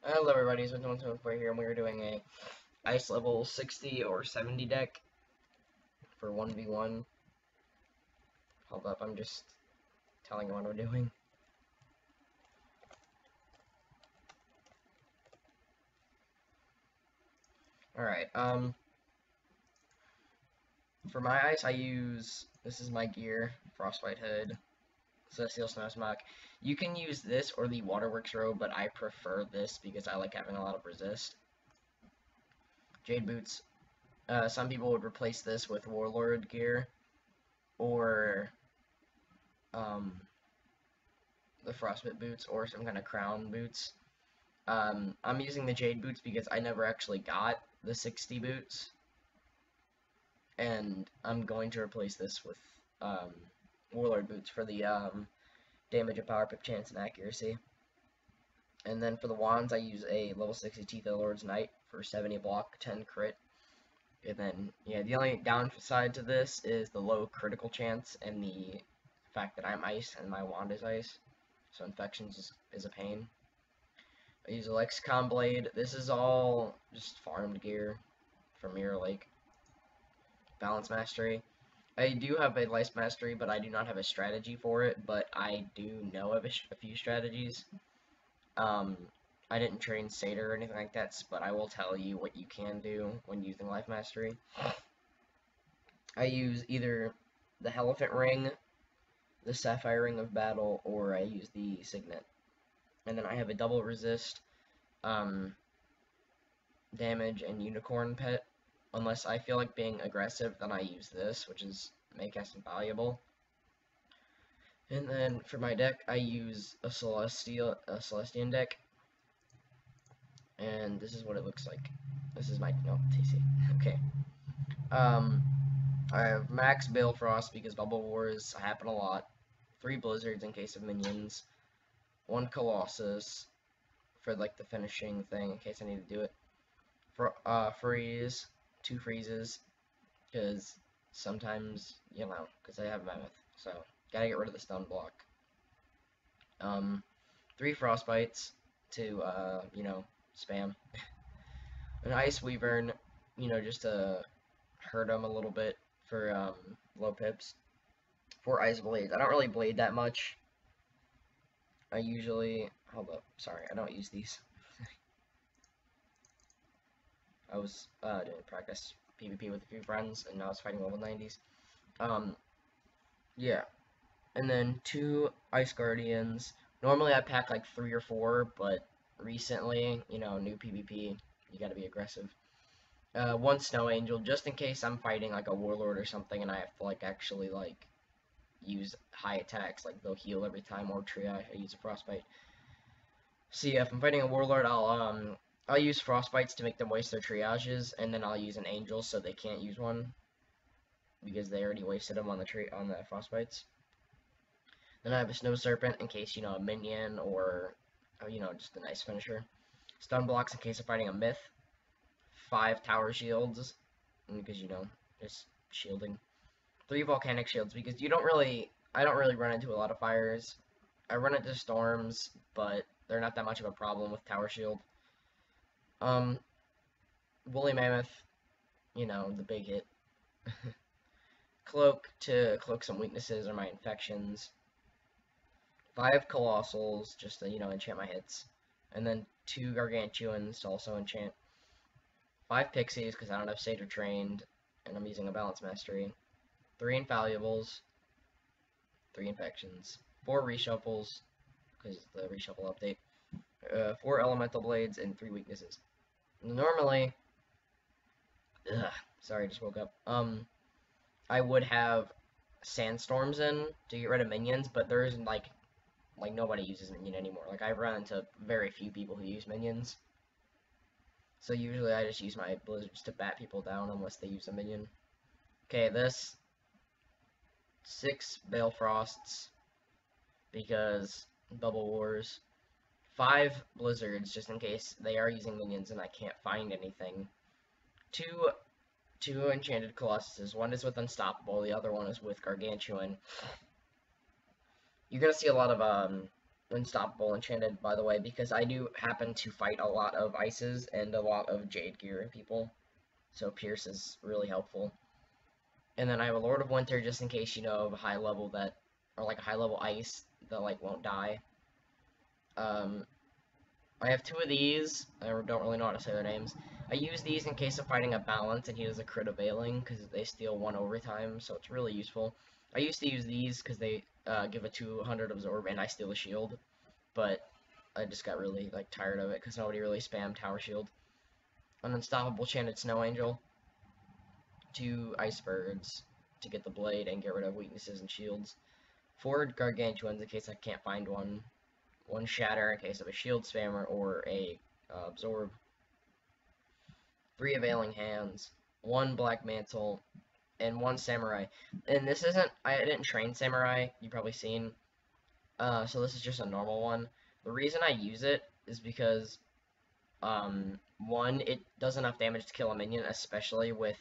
Hello everybody, it's Wizard101 here, and we are doing a ice level 60 or 70 deck for 1v1. Hold up, I'm just telling you what I'm doing. Alright, for my ice I use, this is my gear, Frostbite Hood, Celestial Snow Smock. You can use this or the Waterworks robe, but I prefer this because I like having a lot of resist. Jade Boots. Some people would replace this with Warlord gear, or, the Frostbite boots, or some kind of crown boots. I'm using the Jade boots because I never actually got the 60 boots, and I'm going to replace this with Warlord boots for the damage and power pip chance and accuracy. And then for the wands, I use a level 60 Teeth of the Lord's Knight for 70 block, 10 crit. And then, yeah, the only downside to this is the low critical chance and the fact that I'm ice and my wand is ice. So infections is a pain. I use a Lexicon Blade. This is all just farmed gear from Mirror Lake. Balance Mastery. I do have a Lice Mastery, but I do not have a strategy for it, but I do know of a few strategies. I didn't train Satyr or anything like that, but I will tell you what you can do when using Life Mastery. I use either the Elephant Ring, the Sapphire Ring of Battle, or I use the Signet. And then I have a double resist, damage, and unicorn pet. Unless I feel like being aggressive, then I use this, which is make casting valuable. And then for my deck, I use a Celestian deck. And this is what it looks like. This is my TC. Okay. I have max Balefrost because Bubble Wars happen a lot. 3 Blizzards in case of minions. 1 Colossus for like the finishing thing in case I need to do it. For freeze, 2 freezes, because sometimes, you know, because I have Mammoth, so gotta get rid of the stun block. 3 Frostbites to, you know, spam. An Ice Weavern, you know, just to hurt them a little bit for, low pips. 4 Ice Blades. I don't really blade that much. I usually, hold up, sorry, I don't use these. I was doing practice PvP with a few friends, and I was fighting level 90s. Yeah. And then 2 Ice Guardians. Normally I pack like 3 or 4, but recently, you know, new PvP, you gotta be aggressive. 1 Snow Angel, just in case I'm fighting like a Warlord or something, and I have to like actually like use high attacks, like they'll heal every time, or triage, I use a Frostbite. So yeah, if I'm fighting a Warlord, I'll use Frostbites to make them waste their triages, and then I'll use an Angel so they can't use one, because they already wasted them on the Frostbites. Then I have a Snow Serpent in case, you know, a minion or you know, just a nice finisher. Stun blocks in case of fighting a Myth. 5 Tower Shields, because, you know, just shielding. 3 Volcanic Shields, because I don't really run into a lot of fires. I run into storms, but they're not that much of a problem with Tower Shield. Woolly Mammoth, you know, the big hit. Cloak to cloak some weaknesses or my infections. 5 Colossals, just to, you know, enchant my hits. And then 2 Gargantuans to also enchant. 5 Pixies, because I don't have Satyr trained, and I'm using a Balance Mastery. 3 Infallibles. 3 Infections. 4 Reshuffles, because the Reshuffle update. 4 Elemental Blades, and 3 Weaknesses. Normally, sorry, I just woke up. I would have Sandstorms in to get rid of minions, but there isn't like nobody uses minion anymore. Like, I've run into very few people who use minions. So usually I just use my blizzards to bat people down unless they use a minion. Okay, this 6 Balefrosts because Bubble Wars. 5 blizzards just in case they are using minions and I can't find anything. 2 enchanted colossuses. One is with Unstoppable, the other one is with Gargantuan. You're gonna see a lot of unstoppable enchanted, by the way, because I do happen to fight a lot of ices and a lot of jade gear people, so Pierce is really helpful. And then I have a Lord of Winter just in case you know of a high level that, or like a high level ice that like won't die. Um, I have two of these. I don't really know how to say their names. I use these in case of fighting a balance and he does a crit availing because they steal 1 overtime, so it's really useful. I used to use these because they give a 200 absorb and I steal a shield, but I just got really like tired of it because nobody really spammed Tower Shield. An Unstoppable Chanted Snow Angel, 2 Icebergs to get the blade and get rid of weaknesses and shields, 4 Gargantuans in case I can't find one, 1 Shatter in case of a shield spammer or a absorb, 3 Availing Hands, 1 Black Mantle, and 1 Samurai. And this isn't, I didn't train Samurai, you've probably seen, so this is just a normal one. The reason I use it is because, 1, it does enough damage to kill a minion, especially with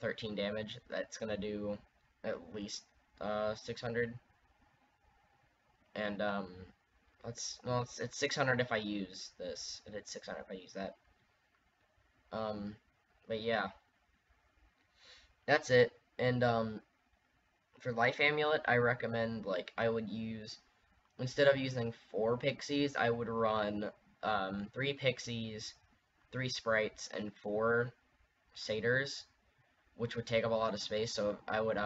13 damage. That's gonna do at least 600. And it's 600 if I use this, and it's 600 if I use that. But yeah, that's it. And for Life Amulet, I recommend, like, I would use, instead of using 4 pixies, I would run 3 pixies, 3 sprites, and 4 satyrs, which would take up a lot of space. So I would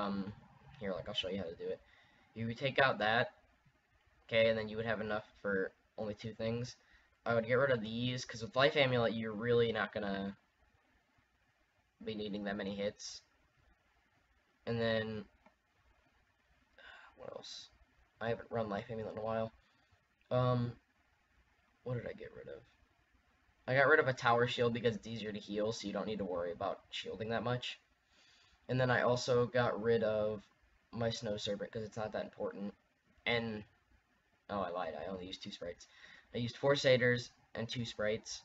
here, like, I'll show you how to do it. You would take out that, okay, and then you would have enough for only 2 things. I would get rid of these because with Life Amulet, you're really not gonna be needing that many hits. And then what else? I haven't run Life Amulet in a while. What did I get rid of? I got rid of a Tower Shield because it's easier to heal, so you don't need to worry about shielding that much. And then I also got rid of my Snow Serpent because it's not that important. And, oh, I lied, I only used 2 sprites. I used 4 satyrs and 2 sprites.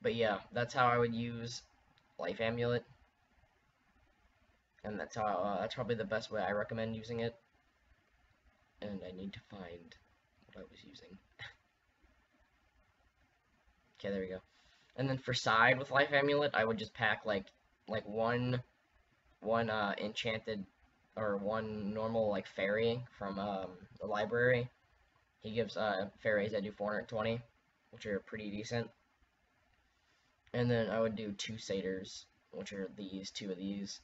But yeah, that's how I would use Life Amulet. And that's how, that's probably the best way I recommend using it. And I need to find what I was using. Okay, there we go. And then for side with Life Amulet, I would just pack like one enchanted or 1 normal like fairy from the library. He gives fairies that do 420, which are pretty decent. And then I would do 2 satyrs, which are these, 2 of these.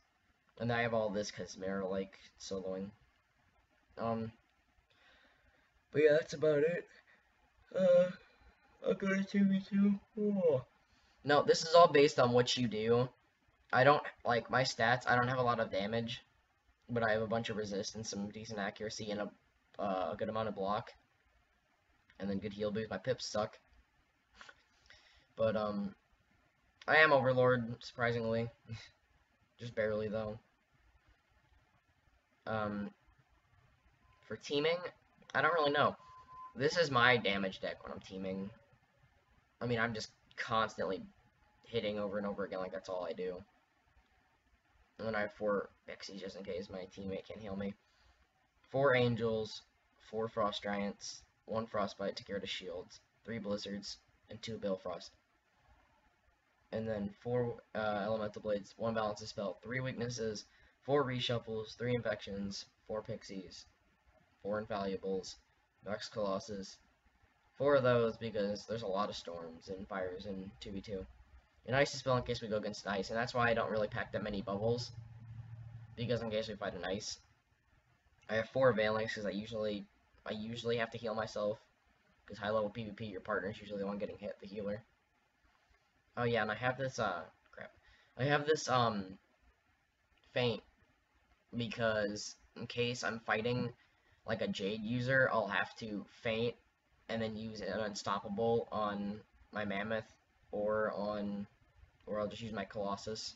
And then I have all this because they're like soloing. But yeah, that's about it. I'll go to 2v2. Oh. No, this is all based on what you do. I don't, like, my stats, I don't have a lot of damage, but I have a bunch of resistance, some decent accuracy, and a good amount of block. And then good heal boost. My pips suck. But, I am Overlord, surprisingly. Just barely, though. For teaming, I don't really know. This is my damage deck when I'm teaming. I mean, I'm just constantly hitting over and over again, like that's all I do. And then I have 4 pixies just in case my teammate can't heal me. 4 angels, 4 frost giants, 1 frostbite to get rid of shields, 3 blizzards, and 2 balefrost. And then 4 elemental blades, 1 balance of spell, 3 weaknesses, 4 reshuffles, 3 infections, 4 pixies, 4 invaluables, Nox Colossus. 4 of those because there's a lot of storms and fires in 2v2. An ice spell in case we go against ice, and that's why I don't really pack that many bubbles, because in case we fight an ice. I have 4 Availings because I usually have to heal myself, because high level PvP, your partner is usually the one getting hit, the healer. Oh yeah, and I have this, crap. I have this, feint, because in case I'm fighting, like, a Jade user, I'll have to feint, and then use an Unstoppable on my Mammoth, or I'll just use my Colossus.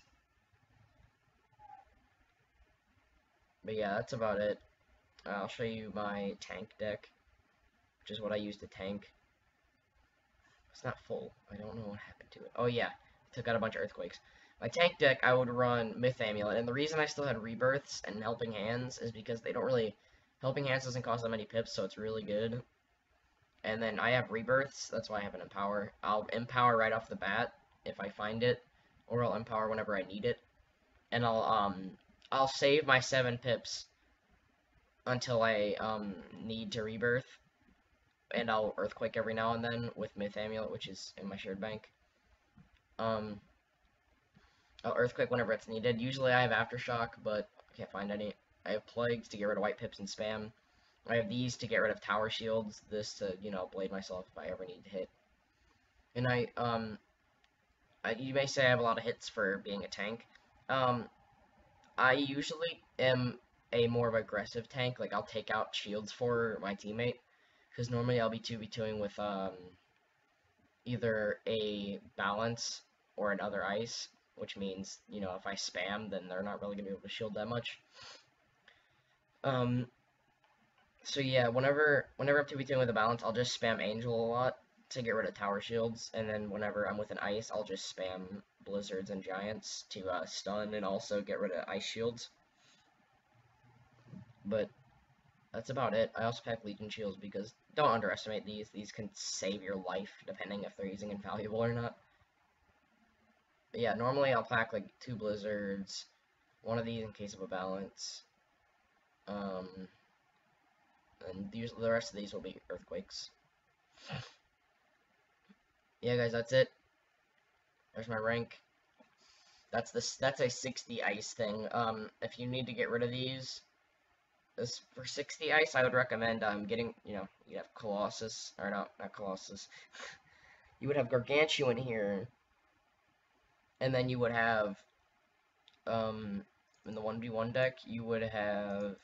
But yeah, that's about it. I'll show you my tank deck, which is what I use to tank. It's not full. I don't know what happened to it. Oh yeah, I took out a bunch of earthquakes. My tank deck, I would run Myth Amulet, and the reason I still had Rebirths and Helping Hands is because they don't really Helping Hands doesn't cost that many pips, so it's really good. And then I have rebirths, that's why I have an empower. I'll empower right off the bat if I find it, or I'll empower whenever I need it. And I'll save my 7 pips until I need to rebirth. And I'll earthquake every now and then with Myth Amulet, which is in my shared bank. I'll earthquake whenever it's needed. Usually I have aftershock, but I can't find any. I have plagues to get rid of white pips and spam. I have these to get rid of tower shields. This to, you know, blade myself if I ever need to hit. And you may say I have a lot of hits for being a tank. I usually am a more of aggressive tank. Like, I'll take out shields for my teammate. Because normally I'll be 2v2ing with, either a balance or another ice. Which means, you know, if I spam, then they're not really going to be able to shield that much. So yeah, whenever I'm 2v2ing with a balance, I'll just spam Angel a lot to get rid of tower shields, and then whenever I'm with an ice, I'll just spam blizzards and giants to stun and also get rid of ice shields. But that's about it. I also pack Legion shields because don't underestimate these. These can save your life depending if they're using invaluable or not. But yeah, normally I'll pack like 2 blizzards, 1 of these in case of a balance. And the rest of these will be earthquakes. Yeah, guys, that's it. There's my rank. That's a 60 ice thing. If you need to get rid of these, for 60 ice, I would recommend getting, you know, you have Colossus, or not Colossus. You would have Gargantuan here, and then you would have, in the 1v1 deck, you would have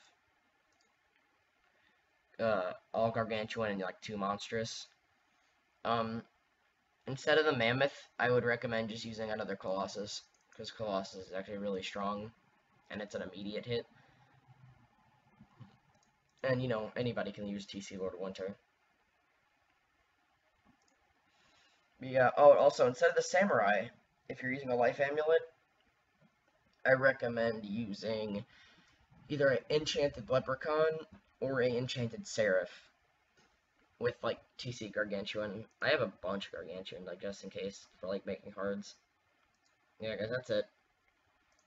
all Gargantuan and like 2 monstrous. Instead of the Mammoth, I would recommend just using another Colossus, because Colossus is actually really strong, and it's an immediate hit. And, you know, anybody can use TC Lord of Winter. But yeah, oh, also, instead of the Samurai, if you're using a Life Amulet, I recommend using either an Enchanted Leprechaun or an Enchanted Seraph with, like, TC Gargantuan. I have a bunch of Gargantuan, like, just in case, for, like, making cards. Yeah, guys, that's it.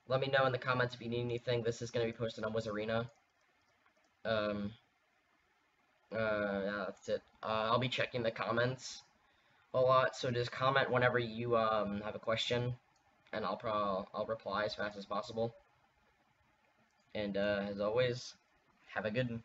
Let me know in the comments if you need anything. This is going to be posted on Wizard101. Yeah, that's it. I'll be checking the comments a lot, so just comment whenever you, have a question, and I'll reply as fast as possible. And, as always, have a good one.